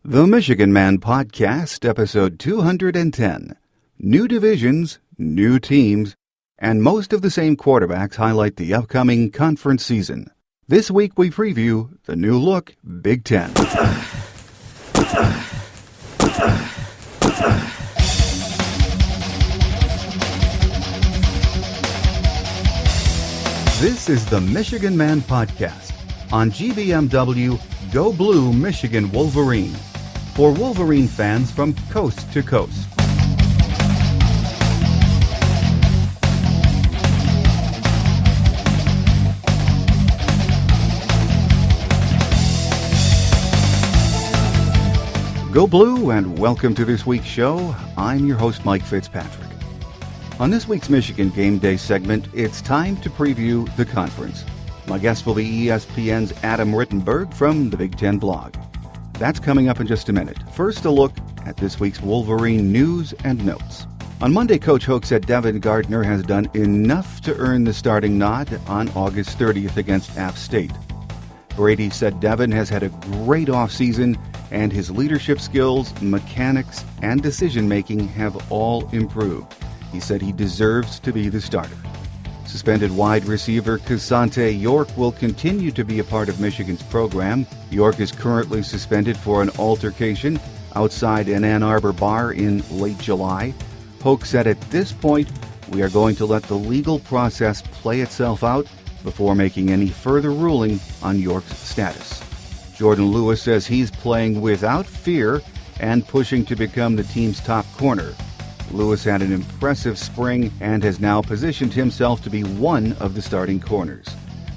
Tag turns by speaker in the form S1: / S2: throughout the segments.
S1: The Michigan Man Podcast, episode 210. New divisions, new teams, and most of the same quarterbacks highlight the upcoming conference season. This week we preview the new look Big Ten. This is the Michigan Man Podcast on GBMW Go Blue Michigan Wolverine. For Wolverine fans from coast to coast. Go Blue and welcome to this week's show. I'm your host, Mike Fitzpatrick. On this week's Michigan Game Day segment, it's time to preview the conference. My guest will be ESPN's Adam Rittenberg from the Big Ten blog. That's coming up in just a minute. First, a look at this week's Wolverine news and notes. On Monday, Coach Hoke said Devin Gardner has done enough to earn the starting nod on August 30th against App State. Brady said Devin has had a great offseason and his leadership skills, mechanics, and decision-making have all improved. He said he deserves to be the starter. Suspended wide receiver Casante York will continue to be a part of Michigan's program. York is currently suspended for an altercation outside an Ann Arbor bar in late July. Hoke said at this point, we are going to let the legal process play itself out before making any further ruling on York's status. Jordan Lewis says he's playing without fear and pushing to become the team's top corner. Lewis had an impressive spring and has now positioned himself to be one of the starting corners.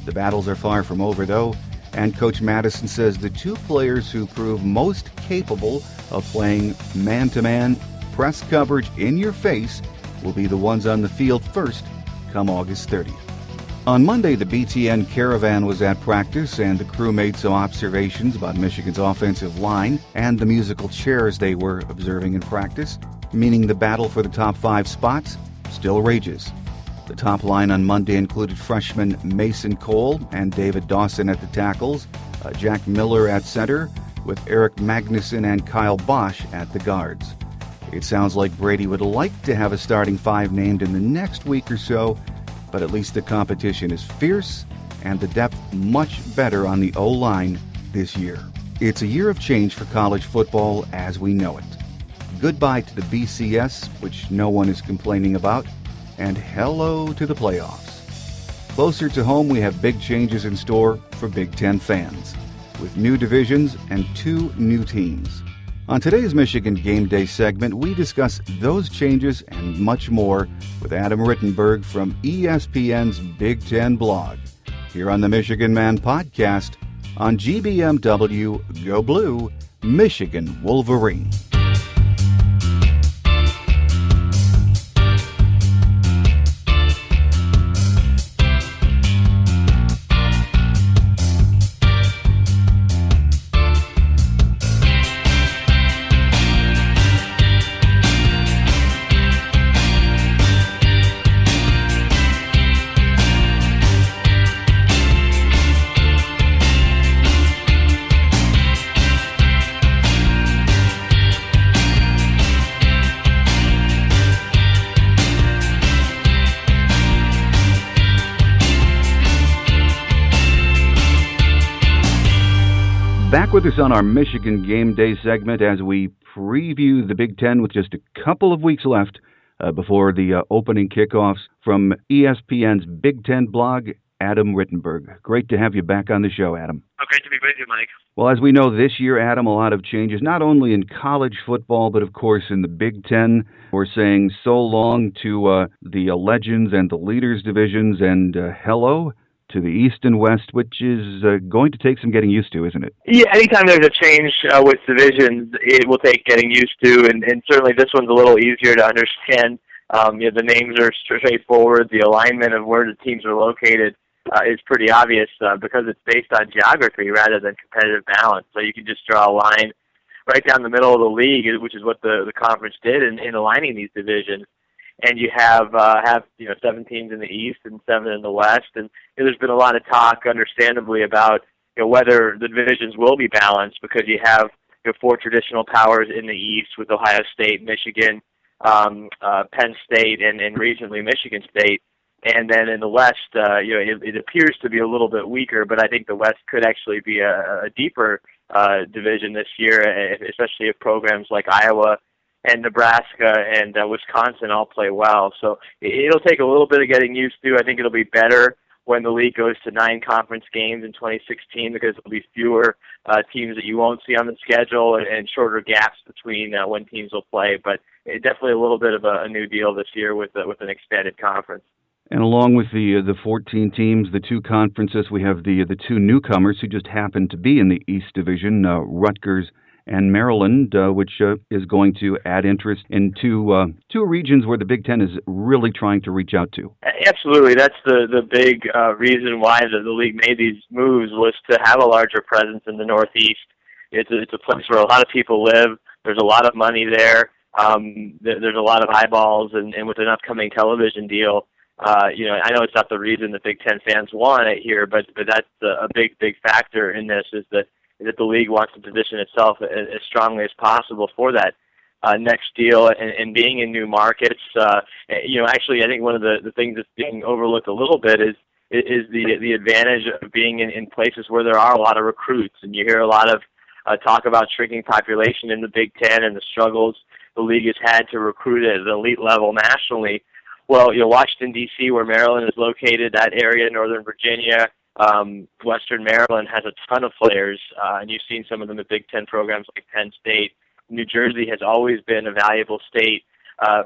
S1: The battles are far from over, though, and Coach Madison says the two players who prove most capable of playing man-to-man press coverage in your face will be the ones on the field first come August 30th. On Monday, the BTN Caravan was at practice, and the crew made some observations about Michigan's offensive line and the musical chairs they were observing in practice, meaning the battle for the top 5 spots still rages. The top line on Monday included freshman Mason Cole and David Dawson at the tackles, Jack Miller at center, with Eric Magnuson and Kyle Bosch at the guards. It sounds like Brady would like to have a starting 5 named in the next week or so, but at least the competition is fierce and the depth much better on the O-line this year. It's a year of change for college football as we know it. Goodbye to the BCS, which no one is complaining about, and hello to the playoffs. Closer to home, we have big changes in store for Big Ten fans, with new divisions and 2 new teams. On today's Michigan Game Day segment, we discuss those changes and much more with Adam Rittenberg from ESPN's Big Ten blog, here on the Michigan Man Podcast on GBMW Go Blue Michigan Wolverine. Back with us on our Michigan Game Day segment as we preview the Big Ten with just a couple of weeks left before the opening kickoffs. From ESPN's Big Ten blog, Adam Rittenberg. Great to have you back on the show, Adam.
S2: Oh, great to be with you, Mike.
S1: Well, as we know this year, Adam, a lot of changes, not only in college football, but of course in the Big Ten. We're saying so long to the legends and the leaders divisions, and hello to the East and West, which is going to take some getting used to, isn't it?
S2: Yeah, anytime there's a change with divisions, it will take getting used to, and certainly this one's a little easier to understand. The names are straightforward. The alignment of where the teams are located is pretty obvious because it's based on geography rather than competitive balance. So you can just draw a line right down the middle of the league, which is what the conference did in aligning these divisions. And you have 7 teams in the East and 7 in the West, and there's been a lot of talk, understandably, about whether the divisions will be balanced because you have four traditional powers in the East with Ohio State, Michigan, Penn State, and recently Michigan State. And then in the West, it appears to be a little bit weaker, but I think the West could actually be a deeper division this year, especially if programs like Iowa and Nebraska and Wisconsin all play well. So it'll take a little bit of getting used to. I think it'll be better when the league goes to 9 conference games in 2016 because there'll be fewer teams that you won't see on the schedule and shorter gaps between when teams will play. But definitely a little bit of a new deal this year with an expanded conference.
S1: And along with the 14 teams, the 2 conferences, we have the 2 newcomers who just happen to be in the East Division, Rutgers and Maryland, which is going to add interest in two regions where the Big Ten is really trying to reach out to.
S2: Absolutely. That's the big reason why the league made these moves, was to have a larger presence in the Northeast. It's a place where a lot of people live. There's a lot of money there. There's a lot of eyeballs, and with an upcoming television deal, I know it's not the reason the Big Ten fans want it here, but that's a big factor in this, is that the league wants to position itself as strongly as possible for that next deal, and being in new markets. Actually, I think one of the things that's being overlooked a little bit is the advantage of being in places where there are a lot of recruits, and you hear a lot of talk about shrinking population in the Big Ten and the struggles the league has had to recruit at an elite level nationally. Well, Washington, D.C., where Maryland is located, that area, Northern Virginia, Western Maryland has a ton of players, and you've seen some of them at Big Ten programs like Penn State. New Jersey has always been a valuable state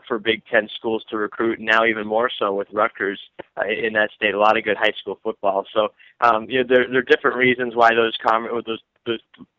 S2: for Big Ten schools to recruit, and now even more so with Rutgers in that state. A lot of good high school football. So there are different reasons why those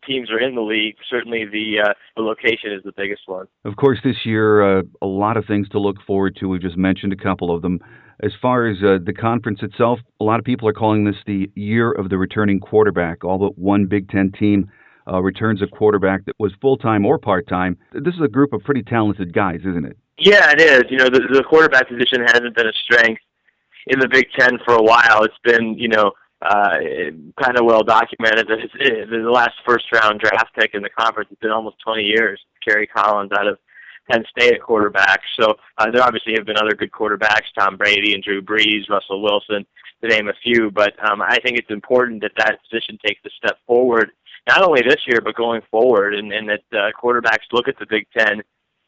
S2: teams are in the league. Certainly the location is the biggest one.
S1: Of course, this year, a lot of things to look forward to. We just mentioned a couple of them. As far as the conference itself, a lot of people are calling this the year of the returning quarterback. All but one Big Ten team returns a quarterback that was full-time or part-time. This is a group of pretty talented guys, isn't it?
S2: Yeah, it is. The quarterback position hasn't been a strength in the Big Ten for a while. It's been, kind of well documented that the last first-round draft pick in the conference has been almost 20 years. Kerry Collins out of Penn State at quarterback. So there obviously have been other good quarterbacks, Tom Brady and Drew Brees, Russell Wilson, to name a few. But I think it's important that position takes a step forward, not only this year, but going forward, and that quarterbacks look at the Big Ten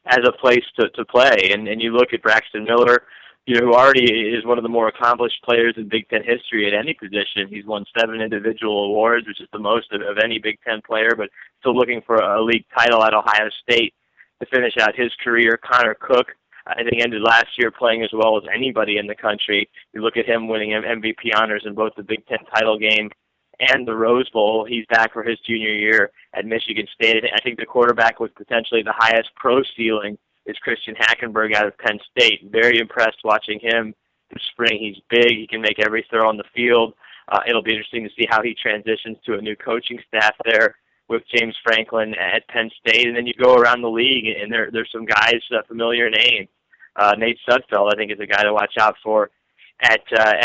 S2: as a place to play. And you look at Braxton Miller, who already is one of the more accomplished players in Big Ten history at any position. He's won 7 individual awards, which is the most of any Big Ten player, but still looking for a league title at Ohio State to finish out his career. Connor Cook, I think, ended last year playing as well as anybody in the country. You look at him winning MVP honors in both the Big Ten title game and the Rose Bowl. He's back for his junior year at Michigan State. I think the quarterback with potentially the highest pro ceiling is Christian Hackenberg out of Penn State. Very impressed watching him this spring. He's big. He can make every throw on the field. It'll be interesting to see how he transitions to a new coaching staff there with James Franklin at Penn State. And then you go around the league, and there's some guys, familiar names. Nate Sudfeld, I think, is a guy to watch out for at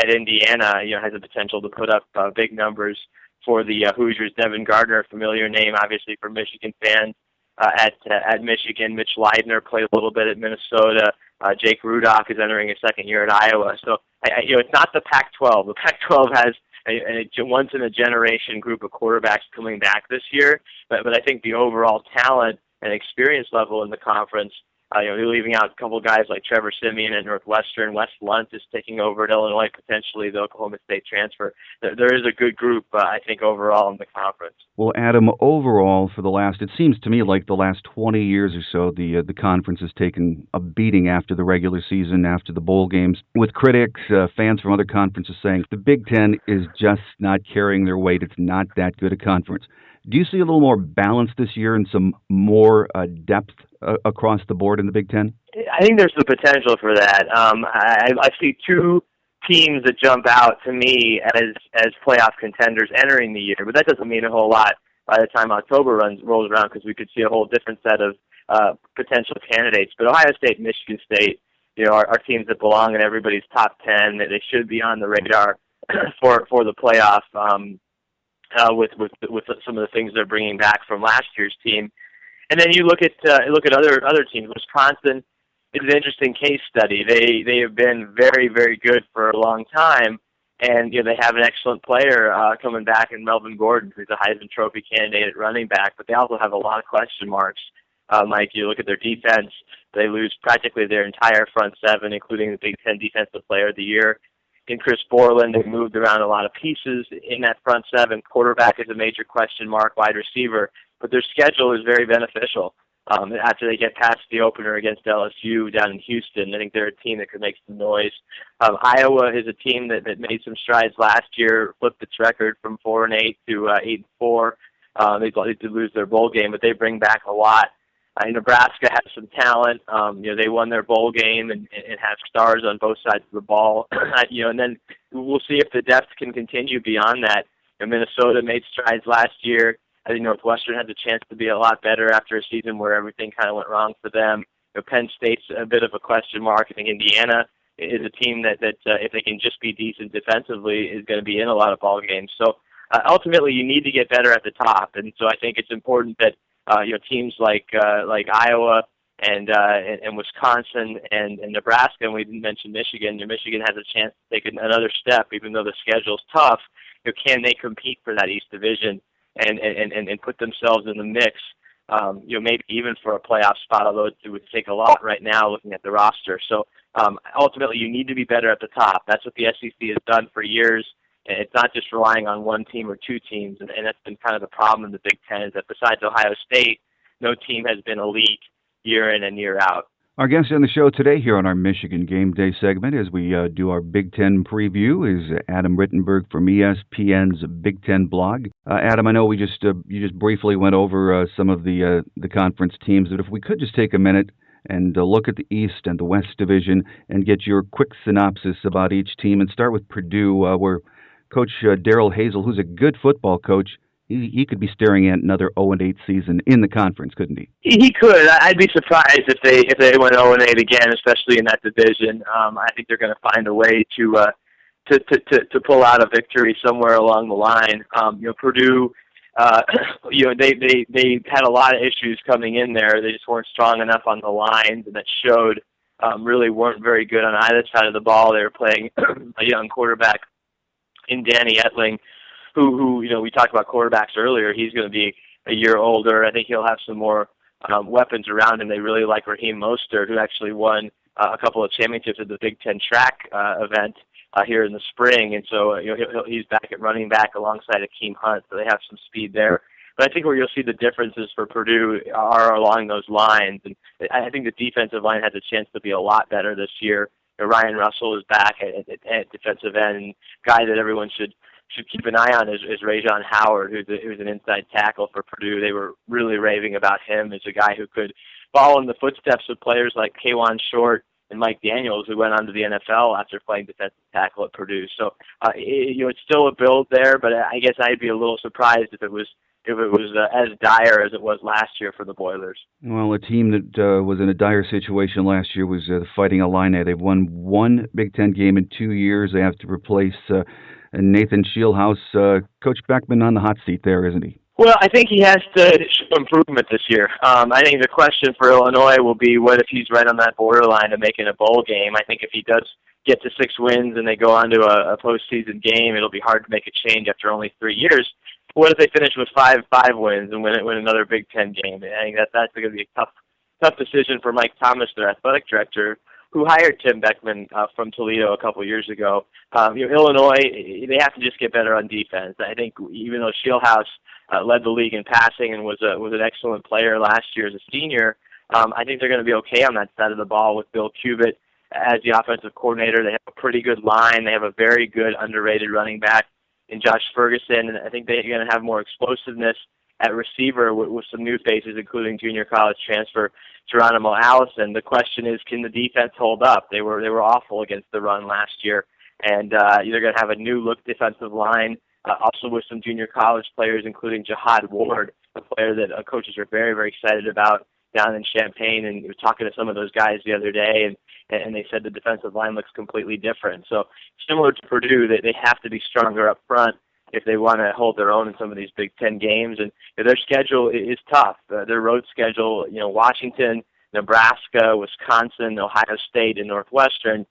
S2: Indiana. Has the potential to put up big numbers for the Hoosiers. Devin Gardner, familiar name, obviously, for Michigan fans. At Michigan, Mitch Leidner played a little bit at Minnesota. Jake Rudock is entering his second year at Iowa. So, it's not the Pac-12. The Pac-12 has a once-in-a-generation group of quarterbacks coming back this year. But I think the overall talent and experience level in the conference, they're leaving out a couple guys like Trevor Siemian at Northwestern. Wes Lunt is taking over at Illinois, potentially the Oklahoma State transfer. There is a good group, I think, overall in the conference.
S1: Well, Adam, overall, it seems to me like the last 20 years or so, the conference has taken a beating after the regular season, after the bowl games, with critics, fans from other conferences saying the Big Ten is just not carrying their weight. It's not that good a conference. Do you see a little more balance this year and some more depth across the board in the Big Ten?
S2: I think there's the potential for that. I see 2 teams that jump out to me as playoff contenders entering the year, but that doesn't mean a whole lot by the time October rolls around, because we could see a whole different set of potential candidates. But Ohio State and Michigan State, are teams that belong in everybody's top 10. They should be on the radar for the playoff. with some of the things they're bringing back from last year's team. And then you look at other teams. Wisconsin is an interesting case study. They have been very, very good for a long time, and they have an excellent player coming back in Melvin Gordon, who's a Heisman Trophy candidate at running back. But they also have a lot of question marks. Mike, you look at their defense; they lose practically their entire front seven, including the Big Ten Defensive Player of the Year. In Chris Borland, they've moved around a lot of pieces in that front seven. Quarterback is a major question mark, wide receiver, but their schedule is very beneficial. After they get past the opener against LSU down in Houston, I think they're a team that could make some noise. Iowa is a team that made some strides last year, flipped its record from 4-8 to 8-4. They did lose their bowl game, but they bring back a lot. Nebraska has some talent. They won their bowl game and have stars on both sides of the ball. And then we'll see if the depth can continue beyond that. Minnesota made strides last year. I think Northwestern had the chance to be a lot better after a season where everything kind of went wrong for them. Penn State's a bit of a question mark. I think Indiana is a team that if they can just be decent defensively, is going to be in a lot of ball games. So ultimately, you need to get better at the top, and so I think it's important that teams like Iowa and Wisconsin and Nebraska, and we didn't mention Michigan. Michigan has a chance to take another step, even though the schedule's tough. Can they compete for that East Division and put themselves in the mix? Maybe even for a playoff spot, although it would take a lot right now looking at the roster. So ultimately, you need to be better at the top. That's what the SEC has done for years. It's not just relying on one team or two teams, and that's been kind of the problem in the Big Ten, is that besides Ohio State, no team has been elite year in and year out.
S1: Our guest on the show today here on our Michigan Game Day segment as we do our Big Ten preview is Adam Rittenberg from ESPN's Big Ten blog. Adam, I know you just briefly went over some of the conference teams, but if we could just take a minute and look at the East and the West Division and get your quick synopsis about each team, and start with Purdue, where Coach Darrell Hazell, who's a good football coach, he could be staring at another 0-8 season in the conference, couldn't he?
S2: He could. I'd be surprised if they went 0-8 again, especially in that division. I think they're going to find a way to pull out a victory somewhere along the line. Purdue, they had a lot of issues coming in there. They just weren't strong enough on the lines, and that showed. Really weren't very good on either side of the ball. They were playing a young quarterback in Danny Etling, who we talked about quarterbacks earlier. He's going to be a year older. I think he'll have some more weapons around him. They really like Raheem Mostert, who actually won a couple of championships at the Big Ten track event here in the spring, and so he's back at running back alongside Akeem Hunt, so they have some speed there. But I think where you'll see the differences for Purdue are along those lines, and I think the defensive line has a chance to be a lot better this year. Ryan Russell is back at defensive end, and guy that everyone should keep an eye on is Rajon Howard, who's an inside tackle for Purdue. They were really raving about him as a guy who could follow in the footsteps of players like K'Wan Short and Mike Daniels, who went on to the NFL after playing defensive tackle at Purdue. So, it's still a build there, but I guess I'd be a little surprised if it was as dire as it was last year for the Boilers.
S1: Well, a team that was in a dire situation last year was the Fighting Illini. They've won one Big Ten game in 2 years. They have to replace Nathan Shieldhouse. Coach Beckman on the hot seat there, isn't he?
S2: Well, I think he has to show improvement this year. I think the question for Illinois will be what if he's right on that borderline of making a bowl game. I think if he does get to 6 wins and they go on to a postseason game, it'll be hard to make a change after only 3 years. What if they finish with five wins and win another Big Ten game? I think that's going to be a tough decision for Mike Thomas, their athletic director, who hired Tim Beckman from Toledo a couple years ago. Illinois, they have to just get better on defense. I think even though Shieldhouse led the league in passing and was an excellent player last year as a senior, I think they're going to be okay on that side of the ball with Bill Cubit as the offensive coordinator. They have a pretty good line. They have a very good underrated running back in Josh Ferguson, and I think they're going to have more explosiveness at receiver with some new faces, including junior college transfer Geronimo Allison. The question is, can the defense hold up? They were awful against the run last year, and they're going to have a new look defensive line, also with some junior college players, including Jihad Ward, a player that coaches are very, very excited about down in Champaign. And we were talking to some of those guys the other day, and they said the defensive line looks completely different. So similar to Purdue, they have to be stronger up front. if they want to hold their own in some of these Big Ten games. And their schedule is tough. Their road schedule, Washington, Nebraska, Wisconsin, Ohio State, and Northwestern,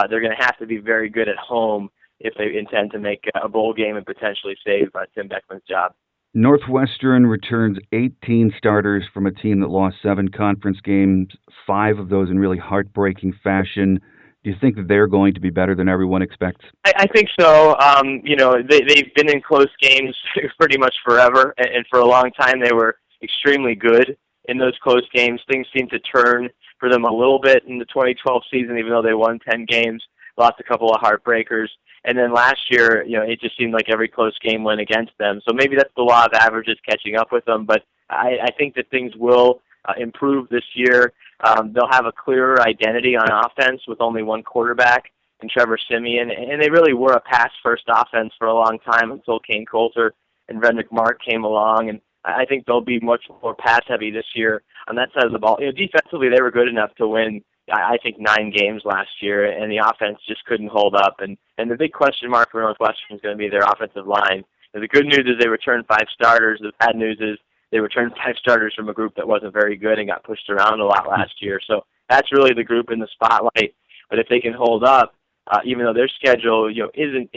S2: they're going to have to be very good at home if they intend to make a bowl game and potentially save Tim Beckman's job.
S1: Northwestern returns 18 starters from a team that lost 7 conference games, 5 of those in really heartbreaking fashion. Do you think that they're going to be better than everyone expects?
S2: I think so. They've been in close games pretty much forever, and for a long time they were extremely good in those close games. Things seemed to turn for them a little bit in the 2012 season, even though they won 10 games, lost a couple of heartbreakers. And then last year, it just seemed like every close game went against them. So maybe that's the law of averages catching up with them. But I think that things will improve this year. They'll have a clearer identity on offense with only one quarterback in Trevor Siemian. And they really were a pass-first offense for a long time until Kane Coulter and Rittenberg Mark came along. And I think they'll be much more pass-heavy this year on that side of the ball. Defensively, they were good enough to win, I think, 9 games last year, and the offense just couldn't hold up. And the big question mark for Northwestern is going to be their offensive line. And the good news is they returned 5 starters. The bad news is they returned 5 starters from a group that wasn't very good and got pushed around a lot last year. So that's really the group in the spotlight. But if they can hold up, even though their schedule isn't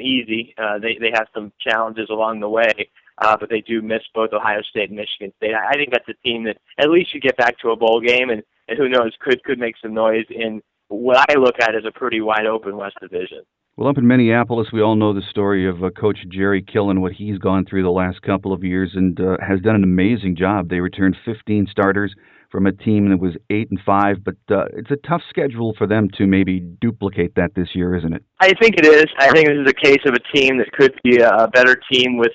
S2: easy, they have some challenges along the way. But they do miss both Ohio State and Michigan State. I think that's a team that at least should get back to a bowl game, and who knows, could make some noise in what I look at as a pretty wide-open West Division.
S1: Well, up in Minneapolis, we all know the story of Coach Jerry Killen, what he's gone through the last couple of years, and has done an amazing job. They returned 15 starters from a team that was 8-5, but it's a tough schedule for them to maybe duplicate that this year, isn't it?
S2: I think it is. I think this is a case of a team that could be a better team with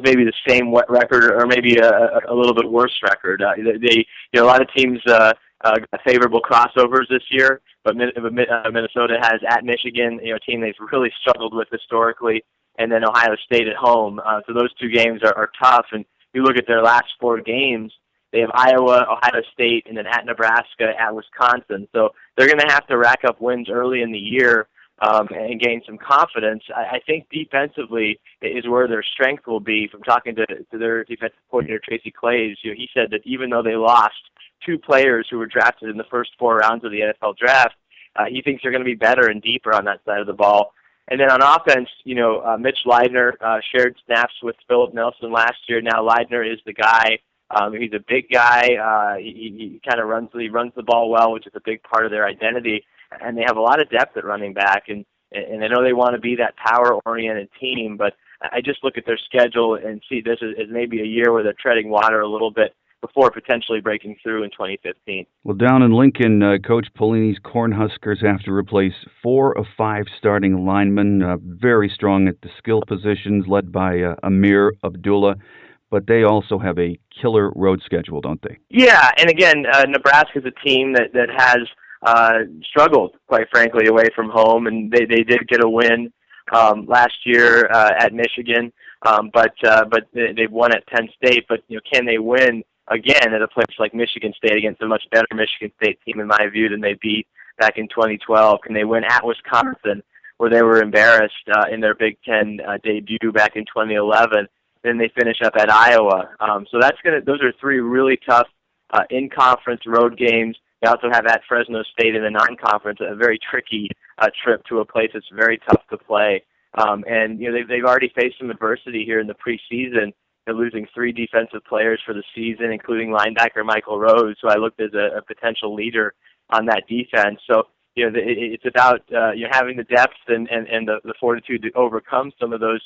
S2: maybe the same record or maybe a little bit worse record. A lot of teams got favorable crossovers this year, but Minnesota has at Michigan, a team they've really struggled with historically, and then Ohio State at home. So those 2 games are tough. And you look at their last 4 games, they have Iowa, Ohio State, and then at Nebraska, at Wisconsin. So they're going to have to rack up wins early in the year and gain some confidence. I think defensively is where their strength will be. From talking to their defensive coordinator, Tracy Claeys, he said that even though they lost 2 players who were drafted in the first 4 rounds of the NFL draft, he thinks they're going to be better and deeper on that side of the ball. And then on offense, Mitch Leidner shared snaps with Philip Nelson last year. Now Leidner is the guy. He's a big guy. He kind of runs the ball well, which is a big part of their identity. And they have a lot of depth at running back, and I know they want to be that power-oriented team, but I just look at their schedule and see this as maybe a year where they're treading water a little bit before potentially breaking through in 2015.
S1: Well, down in Lincoln, Coach Pelini's Cornhuskers have to replace 4 of 5 starting linemen, very strong at the skill positions, led by Amir Abdullah, but they also have a killer road schedule, don't they? Yeah,
S2: and again, Nebraska's a team that has struggled, quite frankly, away from home, and they did get a win last year at Michigan, but they've won at Penn State. But can they win again at a place like Michigan State against a much better Michigan State team, in my view, than they beat back in 2012? Can they win at Wisconsin, where they were embarrassed in their Big Ten debut back in 2011? Then they finish up at Iowa. So those are 3 really tough in-conference road games. They also have at Fresno State in the non-conference, a very tricky trip to a place that's very tough to play. And they've already faced some adversity here in the preseason. They're losing 3 defensive players for the season, including linebacker Michael Rose, who I looked as a potential leader on that defense. So it's about having the depth and the fortitude to overcome some of those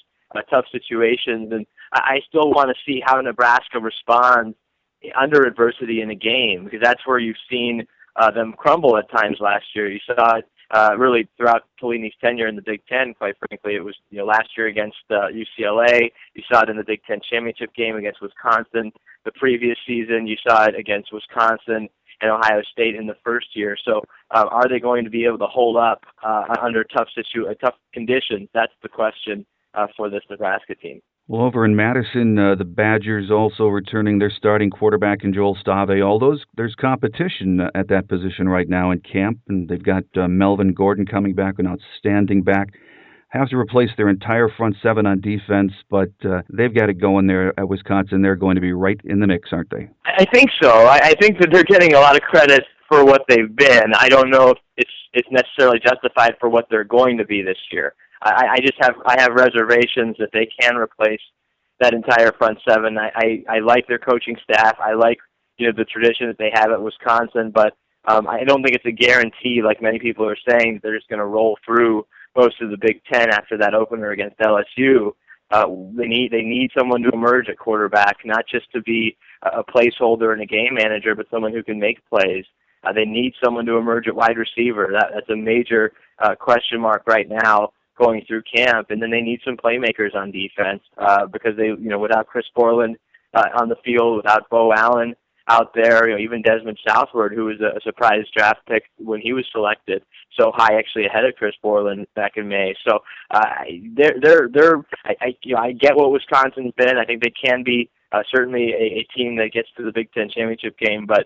S2: tough situations. And I still want to see how Nebraska responds under adversity in a game, because that's where you've seen them crumble at times last year. You saw it really throughout Pelini's tenure in the Big Ten, quite frankly. It was last year against UCLA. You saw it in the Big Ten championship game against Wisconsin. The previous season, you saw it against Wisconsin and Ohio State in the first year. So are they going to be able to hold up under tough conditions? That's the question for this Nebraska team.
S1: Well, over in Madison, the Badgers also returning their starting quarterback in Joel Stave. There's competition at that position right now in camp, and they've got Melvin Gordon coming back, an outstanding back. have to replace their entire front seven on defense, but they've got it going there at Wisconsin. They're going to be right in the mix, aren't they?
S2: I think so. I think that they're getting a lot of credit for what they've been. I don't know if it's necessarily justified for what they're going to be this year. I have reservations that they can replace that entire front seven. I like their coaching staff. I like the tradition that they have at Wisconsin, but I don't think it's a guarantee, like many people are saying, that they're just going to roll through most of the Big Ten after that opener against LSU. They need someone to emerge at quarterback, not just to be a placeholder and a game manager, but someone who can make plays. They need someone to emerge at wide receiver. That's a major question mark right now going through camp. And then they need some playmakers on defense because they, without Chris Borland on the field, without Bo Allen out there, even Desmond Southward, who was a surprise draft pick when he was selected so high, actually ahead of Chris Borland back in May. So I get what Wisconsin's been. I think they can be certainly a team that gets to the Big Ten championship game, but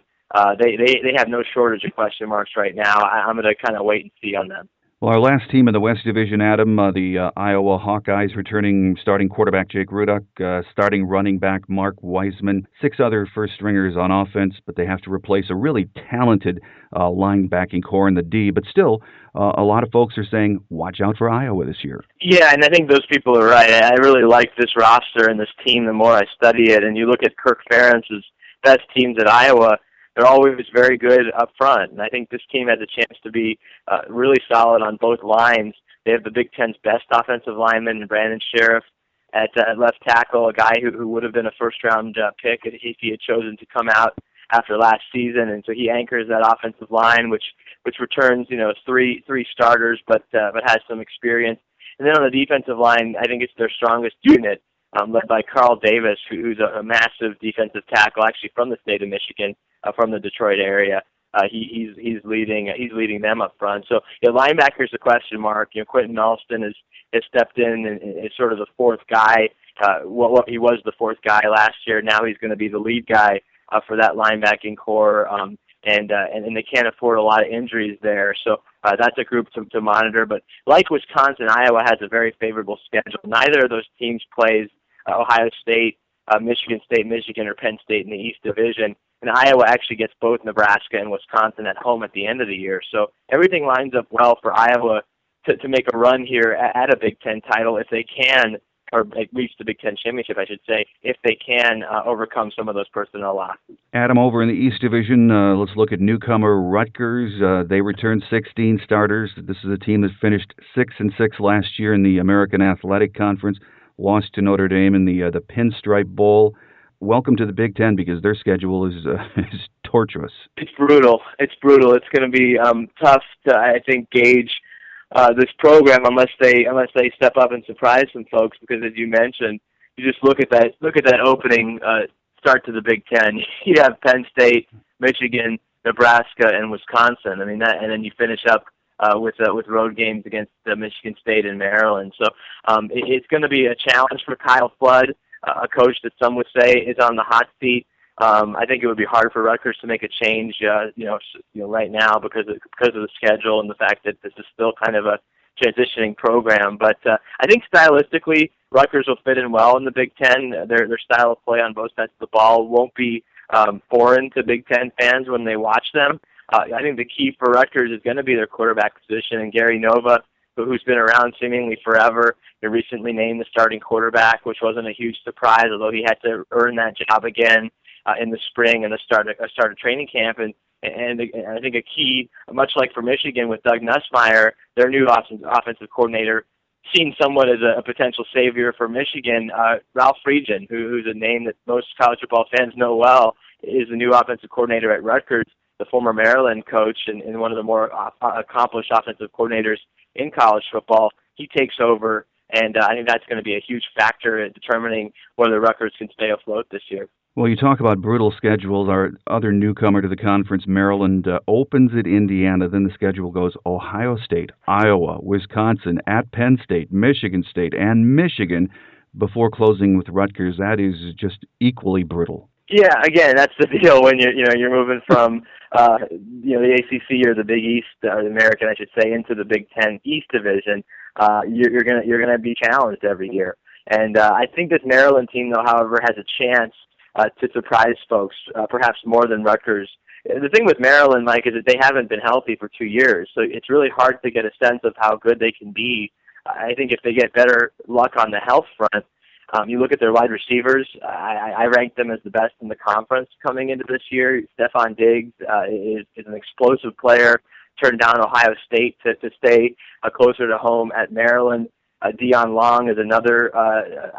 S2: they have no shortage of question marks right now. I'm going to kind of wait and see on them.
S1: Well, our last team in the West Division, Adam, the Iowa Hawkeyes, returning starting quarterback Jake Rudock, starting running back Mark Wiseman, 6 other first-stringers on offense, but they have to replace a really talented linebacking core in the D. But still, a lot of folks are saying, watch out for Iowa this year.
S2: Yeah, and I think those people are right. I really like this roster and this team the more I study it. And you look at Kirk Ferentz's best teams at Iowa, they're always very good up front, and I think this team has a chance to be really solid on both lines. They have the Big Ten's best offensive lineman, Brandon Sheriff, at left tackle, a guy who would have been a first-round pick if he had chosen to come out after last season, and so he anchors that offensive line, which returns three starters, but has some experience. And then on the defensive line, I think it's their strongest unit, led by Carl Davis, who's a massive defensive tackle, actually from the state of Michigan. From the Detroit area, he's leading them up front. So linebacker's a question mark. Quentin Alston has stepped in and is sort of the fourth guy. What he was the fourth guy last year. Now he's going to be the lead guy for that linebacking core. And they can't afford a lot of injuries there. So that's a group to monitor. But like Wisconsin, Iowa has a very favorable schedule. Neither of those teams plays Ohio State, Michigan State, Michigan, or Penn State in the East Division. And Iowa actually gets both Nebraska and Wisconsin at home at the end of the year. So everything lines up well for Iowa to make a run here at a Big Ten title if they can, or reach the Big Ten championship, I should say, if they can overcome some of those personnel losses.
S1: Adam, over in the East Division, let's look at newcomer Rutgers. They returned 16 starters. This is a team that finished 6-6 last year in the American Athletic Conference, lost to Notre Dame in the Pinstripe Bowl. Welcome to the Big Ten, because their schedule is torturous.
S2: It's brutal. It's going to be tough to, I think, gauge this program unless they step up and surprise some folks. Because as you mentioned, you just look at that opening start to the Big Ten. You have Penn State, Michigan, Nebraska, and Wisconsin. I mean and then you finish up with road games against Michigan State and Maryland. So it's going to be a challenge for Kyle Flood, a coach that some would say is on the hot seat. I think it would be hard for Rutgers to make a change, right now because of the schedule and the fact that this is still kind of a transitioning program. But I think stylistically, Rutgers will fit in well in the Big Ten. Their style of play on both sides of the ball won't be foreign to Big Ten fans when they watch them. I think the key for Rutgers is going to be their quarterback position, and Gary Nova, who's been around seemingly forever. He recently named the starting quarterback, which wasn't a huge surprise, although he had to earn that job again in the spring and the start of training camp. And I think a key, much like for Michigan with Doug Nussmeier, their new offensive coordinator, seen somewhat as a potential savior for Michigan, Ralph Friedgen, who's a name that most college football fans know well, is the new offensive coordinator at Rutgers, the former Maryland coach and one of the more accomplished offensive coordinators in college football. He takes over, and I think that's going to be a huge factor in determining whether Rutgers can stay afloat this year.
S1: Well, you talk about brutal schedules. Our other newcomer to the conference, Maryland, opens at Indiana. Then the schedule goes Ohio State, Iowa, Wisconsin, at Penn State, Michigan State, and Michigan before closing with Rutgers. That is just equally brutal.
S2: Yeah, again, that's the deal when you're moving from the ACC or the Big East, or the American, I should say, into the Big Ten East Division. You're gonna be challenged every year, and I think this Maryland team, though, however, has a chance to surprise folks, perhaps more than Rutgers. The thing with Maryland, Mike, is that they haven't been healthy for 2 years, so it's really hard to get a sense of how good they can be. I think if they get better luck on the health front, you look at their wide receivers, I rank them as the best in the conference coming into this year. Stephon Diggs is an explosive player, turned down Ohio State to stay closer to home at Maryland. Dion Long is another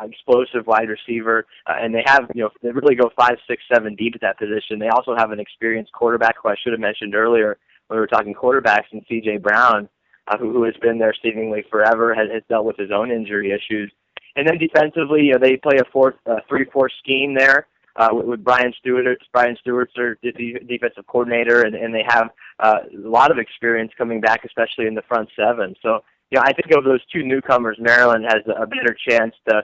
S2: explosive wide receiver, and they have, they really go 5, 6, 7 deep at that position. They also have an experienced quarterback who I should have mentioned earlier when we were talking quarterbacks, in C.J. Brown, who has been there seemingly forever, has dealt with his own injury issues. And then defensively, they play a 3-4 scheme there with Brian Stewart. Brian Stewart's their defensive coordinator, and they have a lot of experience coming back, especially in the front seven. So, I think of those two newcomers, Maryland has a better chance to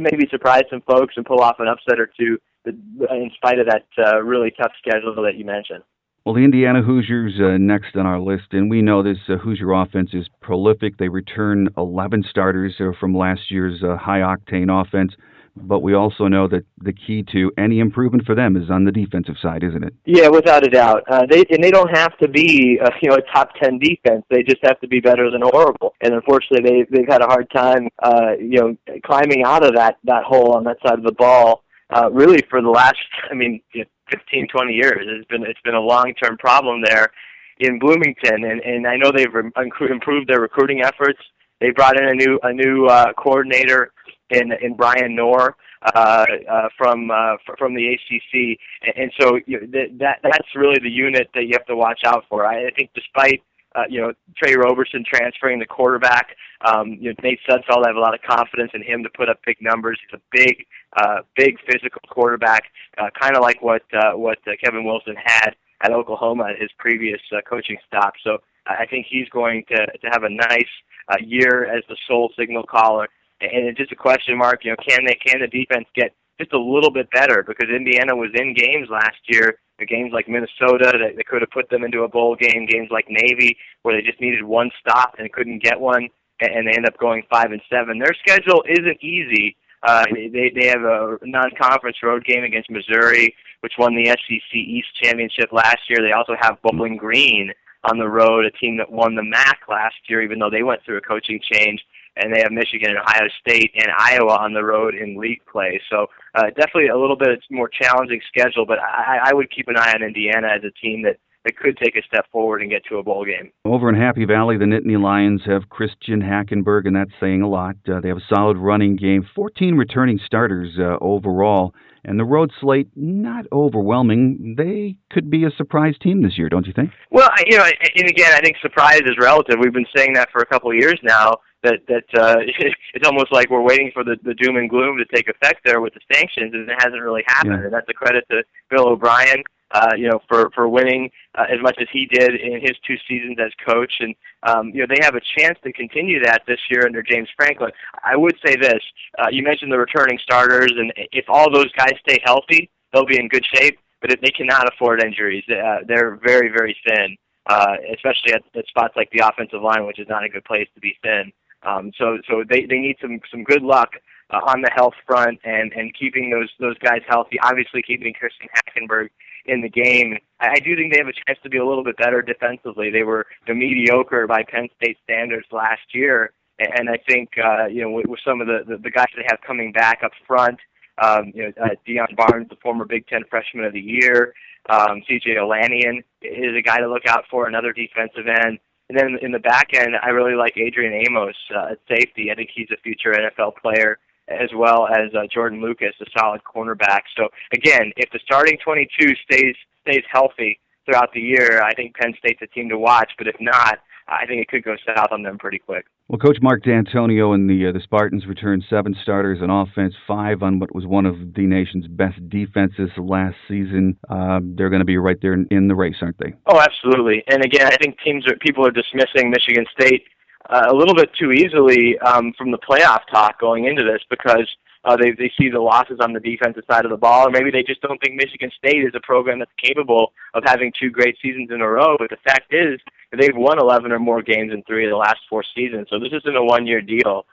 S2: maybe surprise some folks and pull off an upset or two, in spite of that really tough schedule that you mentioned.
S1: Well, the Indiana Hoosiers next on our list, and we know this Hoosier offense is prolific. They return 11 starters from last year's high-octane offense, but we also know that the key to any improvement for them is on the defensive side, isn't it?
S2: Yeah, without a doubt. They don't have to be a top 10 defense. They just have to be better than horrible. And unfortunately, they've had a hard time climbing out of that hole on that side of the ball. Really for the last 15, 20 years. It's been a long-term problem there in Bloomington, and I know they've improved their recruiting efforts. They brought in a new coordinator in Brian Knorr from the ACC, and so that's really the unit that you have to watch out for. I think despite Trey Roberson transferring the quarterback, Nate Sudfeld, I have a lot of confidence in him to put up big numbers. He's a big physical quarterback, kind of like what Kevin Wilson had at Oklahoma at his previous coaching stop. So I think he's going to have a nice year as the sole signal caller. And it's just a question mark, can the defense get just a little bit better? Because Indiana was in games last year, games like Minnesota that could have put them into a bowl game, games like Navy where they just needed one stop and couldn't get one, and they end up going 5-7. Their schedule isn't easy. They have a non-conference road game against Missouri, which won the SEC East Championship last year. They also have Bowling Green on the road, a team that won the MAC last year, even though they went through a coaching change. And they have Michigan and Ohio State and Iowa on the road in league play. So definitely a little bit more challenging schedule, but I would keep an eye on Indiana as a team that could take a step forward and get to a bowl game.
S1: Over in Happy Valley, the Nittany Lions have Christian Hackenberg, and that's saying a lot. They have a solid running game, 14 returning starters overall, and the road slate not overwhelming. They could be a surprise team this year, don't you think?
S2: Well, and again, I think surprise is relative. We've been saying that for a couple of years now, that it's almost like we're waiting for the doom and gloom to take effect there with the sanctions, and it hasn't really happened. Yeah. And that's a credit to Bill O'Brien, for winning as much as he did in his 2 seasons as coach. And, they have a chance to continue that this year under James Franklin. I would say this, you mentioned the returning starters, and if all those guys stay healthy, they'll be in good shape, but they cannot afford injuries. They're very, very thin, especially at spots like the offensive line, which is not a good place to be thin. So they need some good luck on the health front and keeping those guys healthy. Obviously, keeping Christian Hackenberg in the game. I do think they have a chance to be a little bit better defensively. They were mediocre by Penn State standards last year, and I think with some of the guys they have coming back up front, Deion Barnes, the former Big Ten Freshman of the Year, C.J. Olanian is a guy to look out for, another defensive end. And then in the back end, I really like Adrian Amos at safety. I think he's a future NFL player, as well as Jordan Lucas, a solid cornerback. So, again, if the starting 22 stays healthy throughout the year, I think Penn State's a team to watch. But if not, I think it could go south on them pretty quick.
S1: Well, Coach Mark D'Antonio and the Spartans returned 7 starters on offense, 5 on what was one of the nation's best defenses last season. They're going to be right there in the race, aren't they?
S2: Oh, absolutely. And again, I think people are dismissing Michigan State a little bit too easily from the playoff talk going into this, because they see the losses on the defensive side of the ball, or maybe they just don't think Michigan State is a program that's capable of having 2 great seasons in a row. But the fact is, they've won 11 or more games in 3 of the last 4 seasons. So this isn't a one-year deal.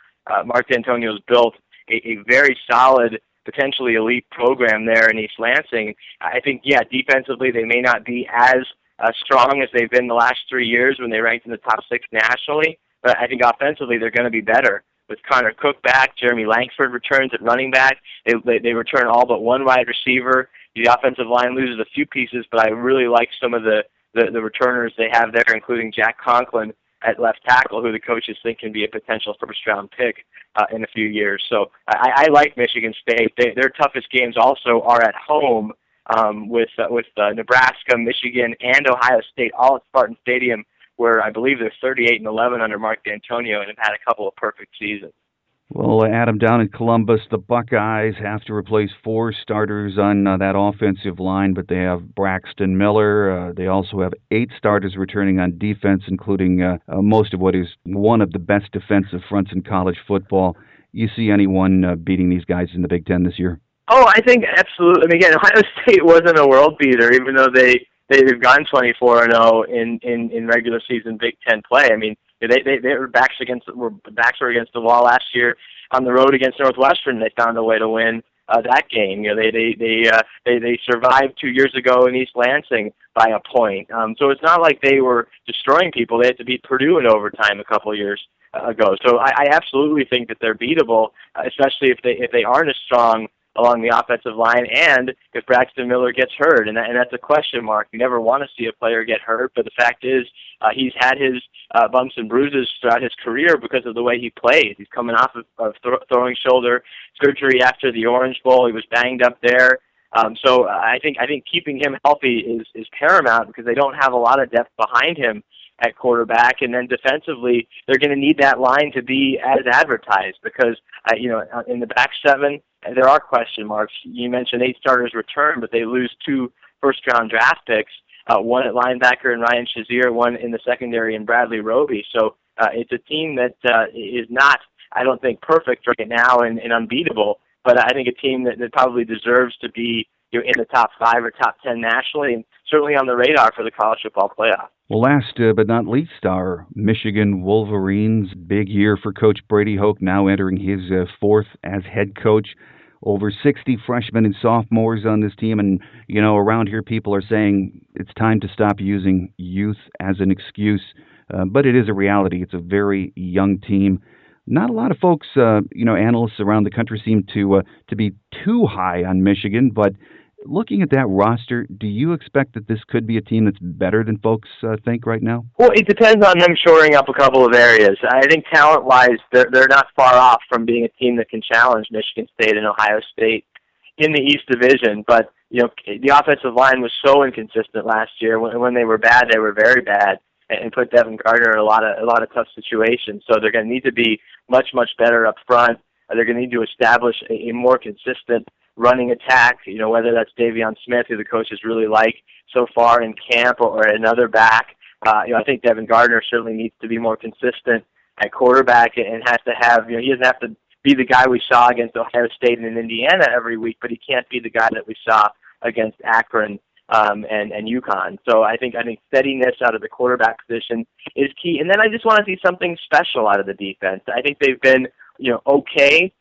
S2: Mark D'Antonio's built a very solid, potentially elite program there in East Lansing. I think, defensively they may not be as strong as they've been the last 3 years when they ranked in the top 6 nationally, but I think offensively they're going to be better. With Connor Cook back, Jeremy Langsford returns at running back. They return all but 1 wide receiver. The offensive line loses a few pieces, but I really like some of the returners they have there, including Jack Conklin at left tackle, who the coaches think can be a potential first-round pick in a few years. So I like Michigan State. Their toughest games also are at home with Nebraska, Michigan, and Ohio State, all at Spartan Stadium, where I believe they're 38-11 under Mark D'Antonio and have had a couple of perfect seasons.
S1: Well, Adam, down in Columbus, the Buckeyes have to replace 4 starters on that offensive line, but they have Braxton Miller. They also have 8 starters returning on defense, including most of what is one of the best defensive fronts in college football. You see anyone beating these guys in the Big Ten this year?
S2: Oh, I think absolutely. I mean, again, Ohio State wasn't a world beater, even though they've gone 24-0 in regular season Big Ten play. I mean, their backs were against the wall last year on the road against Northwestern. They found a way to win that game. They survived 2 years ago in East Lansing by a point. So it's not like they were destroying people. They had to beat Purdue in overtime a couple of years ago. So I absolutely think that they're beatable, especially if they aren't as strong along the offensive line, and if Braxton Miller gets hurt, and that's a question mark. You never want to see a player get hurt, but the fact is he's had his bumps and bruises throughout his career because of the way he plays. He's coming off of throwing shoulder surgery after the Orange Bowl. He was banged up there. So I think keeping him healthy is paramount because they don't have a lot of depth behind him at quarterback, and then defensively they're going to need that line to be as advertised because in the back 7 there are question marks. You mentioned 8 starters return, but they lose 2 first-round draft picks, one at linebacker in Ryan Shazier, one in the secondary in Bradley Roby. So it's a team that is not, I don't think, perfect right now and unbeatable, but I think a team that probably deserves to be in the top 5 or top 10 nationally, and certainly on the radar for the college football playoff.
S1: Well, last but not least, our Michigan Wolverines. Big year for Coach Brady Hoke, now entering his 4th as head coach. Over 60 freshmen and sophomores on this team, and around here people are saying it's time to stop using youth as an excuse, but it is a reality. It's a very young team. Not a lot of folks, analysts around the country seem to be too high on Michigan, but looking at that roster, do you expect that this could be a team that's better than folks think right now?
S2: Well, it depends on them shoring up a couple of areas. I think talent-wise, they're not far off from being a team that can challenge Michigan State and Ohio State in the East Division. But the offensive line was so inconsistent last year. When they were bad, they were very bad, and put Devin Gardner in a lot of tough situations. So they're going to need to be much better up front. They're going to need to establish a more consistent running attack, whether that's Davion Smith, who the coaches really like so far in camp, or another back. I think Devin Gardner certainly needs to be more consistent at quarterback and has to have, he doesn't have to be the guy we saw against Ohio State and Indiana every week, but he can't be the guy that we saw against Akron and UConn. So I think steadiness out of the quarterback position is key. And then I just want to see something special out of the defense. I think they've been, okay.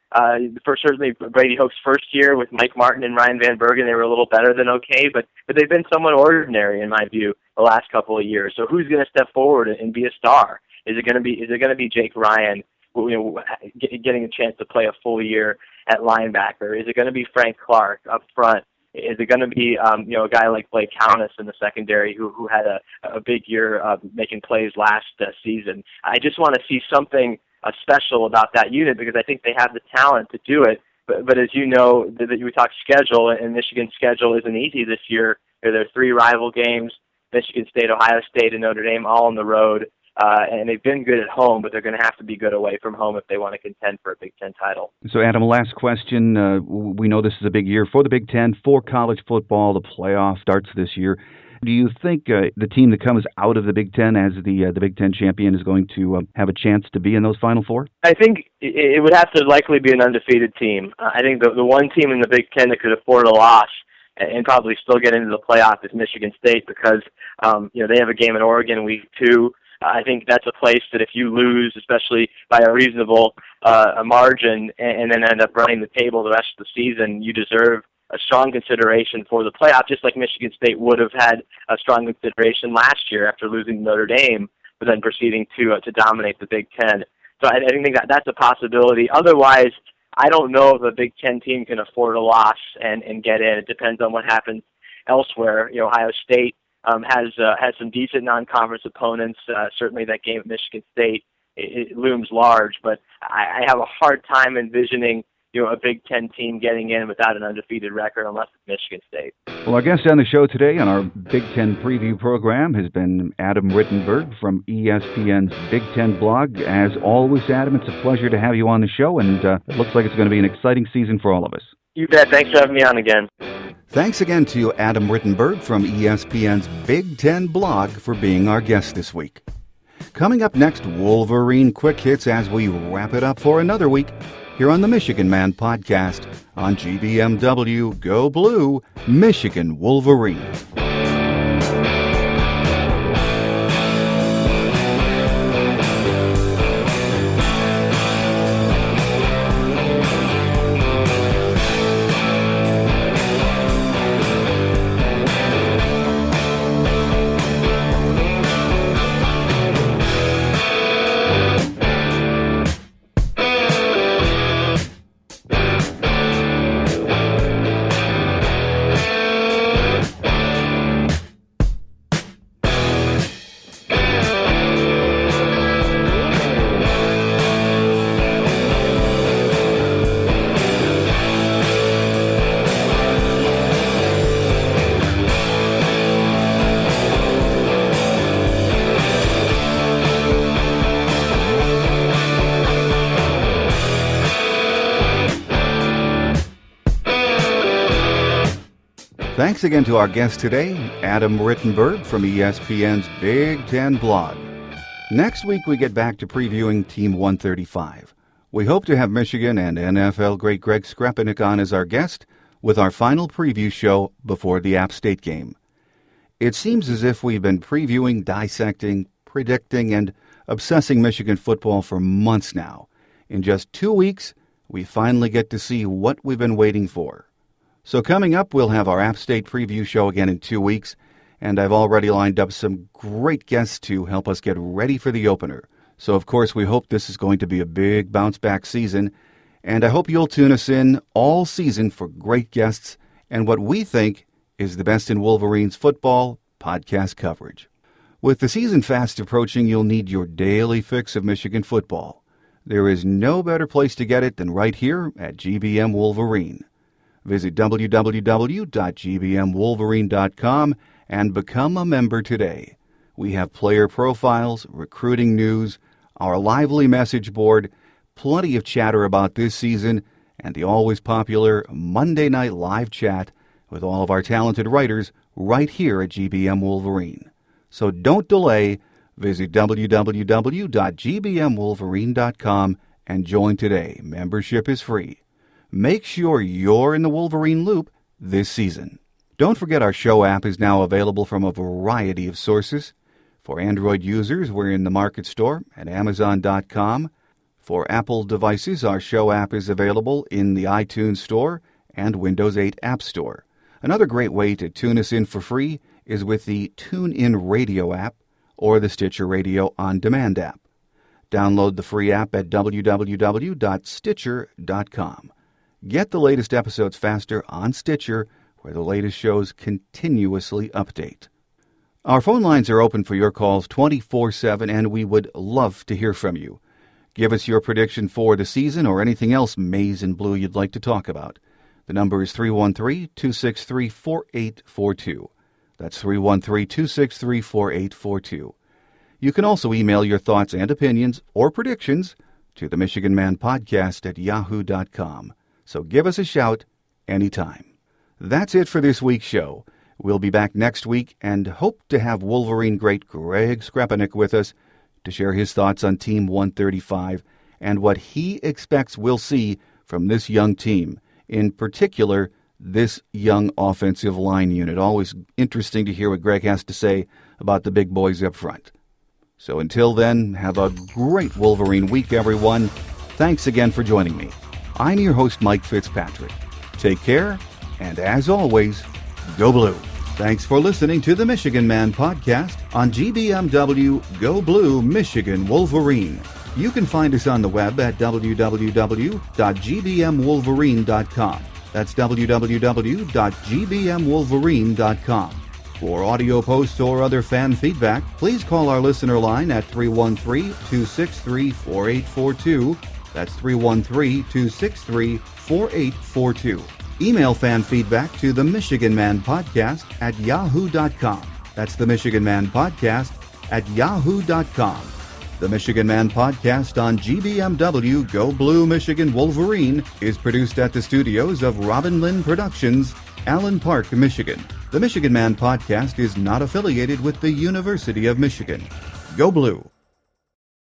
S2: For certainly Brady Hoke's first year with Mike Martin and Ryan Van Bergen, they were a little better than okay, but they've been somewhat ordinary in my view the last couple of years. So who's going to step forward and be a star? Is it going to be Jake Ryan, getting a chance to play a full year at linebacker? Is it going to be Frank Clark up front? Is it going to be a guy like Blake Countess in the secondary who had a big year making plays last season? I just want to see something special about that unit because I think they have the talent to do it. But as you know, we talk schedule, and Michigan's schedule isn't easy this year. There are 3 rival games: Michigan State, Ohio State, and Notre Dame, all on the road. And they've been good at home, but they're going to have to be good away from home if they want to contend for a Big Ten title.
S1: So, Adam, last question. We know this is a big year for the Big Ten, for college football. The playoff starts this year. Do you think the team that comes out of the Big Ten as the Big Ten champion is going to have a chance to be in those Final Four?
S2: I think it would have to likely be an undefeated team. I think the one team in the Big Ten that could afford a loss and probably still get into the playoff is Michigan State because they have a game in Oregon week 2. I think that's a place that if you lose, especially by a reasonable a margin, and then end up running the table the rest of the season, you deserve a strong consideration for the playoff, just like Michigan State would have had a strong consideration last year after losing Notre Dame, but then proceeding to dominate the Big Ten. So I think that's a possibility. Otherwise, I don't know if a Big Ten team can afford a loss and get in. It depends on what happens elsewhere. Ohio State has some decent non-conference opponents. Certainly that game at Michigan State, it looms large, but I have a hard time envisioning a Big Ten team getting in without an undefeated record unless it's Michigan State.
S1: Well, our guest on the show today on our Big Ten preview program has been Adam Rittenberg from ESPN's Big Ten blog. As always, Adam, it's a pleasure to have you on the show, and it looks like it's going to be an exciting season for all of us.
S2: You bet. Thanks for having me on again.
S1: Thanks again to Adam Rittenberg from ESPN's Big Ten blog for being our guest this week. Coming up next, Wolverine Quick Hits as we wrap it up for another week here on the Michigan Man Podcast on GBMW Go Blue, Michigan Wolverine. Thanks again to our guest today, Adam Rittenberg from ESPN's Big Ten blog. Next week, we get back to previewing Team 135. We hope to have Michigan and NFL great Greg Skrepenick on as our guest with our final preview show before the App State game. It seems as if we've been previewing, dissecting, predicting, and obsessing Michigan football for months now. In just 2 weeks, we finally get to see what we've been waiting for. So coming up, we'll have our App State preview show again in 2 weeks, and I've already lined up some great guests to help us get ready for the opener. So, of course, we hope this is going to be a big bounce-back season, and I hope you'll tune us in all season for great guests and what we think is the best in Wolverines football podcast coverage. With the season fast approaching, you'll need your daily fix of Michigan football. There is no better place to get it than right here at GBM Wolverine. Visit www.gbmwolverine.com and become a member today. We have player profiles, recruiting news, our lively message board, plenty of chatter about this season, and the always popular Monday night live chat with all of our talented writers right here at GBM Wolverine. So don't delay. Visit www.gbmwolverine.com and join today. Membership is free. Make sure you're in the Wolverine loop this season. Don't forget our show app is now available from a variety of sources. For Android users, we're in the Market Store at Amazon.com. For Apple devices, our show app is available in the iTunes Store and Windows 8 App Store. Another great way to tune us in for free is with the TuneIn Radio app or the Stitcher Radio On Demand app. Download the free app at www.stitcher.com. Get the latest episodes faster on Stitcher, where the latest shows continuously update. Our phone lines are open for your calls 24/7, and we would love to hear from you. Give us your prediction for the season or anything else maize and blue you'd like to talk about. The number is 313-263-4842. That's 313-263-4842. You can also email your thoughts and opinions or predictions to the Michigan Man Podcast at yahoo.com. So give us a shout anytime. That's it for this week's show. We'll be back next week and hope to have Wolverine great Greg Skrepenik with us to share his thoughts on Team 135 and what he expects we'll see from this young team, in particular, this young offensive line unit. Always interesting to hear what Greg has to say about the big boys up front. So until then, have a great Wolverine week, everyone. Thanks again for joining me. I'm your host, Mike Fitzpatrick. Take care, and as always, go Blue. Thanks for listening to the Michigan Man podcast on GBMW Go Blue Michigan Wolverine. You can find us on the web at www.gbmwolverine.com. That's www.gbmwolverine.com. For audio posts or other fan feedback, please call our listener line at 313-263-4842. That's 313-263-4842. Email fan feedback to the Michigan Man Podcast at yahoo.com. That's the Michigan Man Podcast at yahoo.com. The Michigan Man Podcast on GBMW Go Blue Michigan Wolverine is produced at the studios of Robin Lynn Productions, Allen Park, Michigan. The Michigan Man Podcast is not affiliated with the University of Michigan. Go Blue!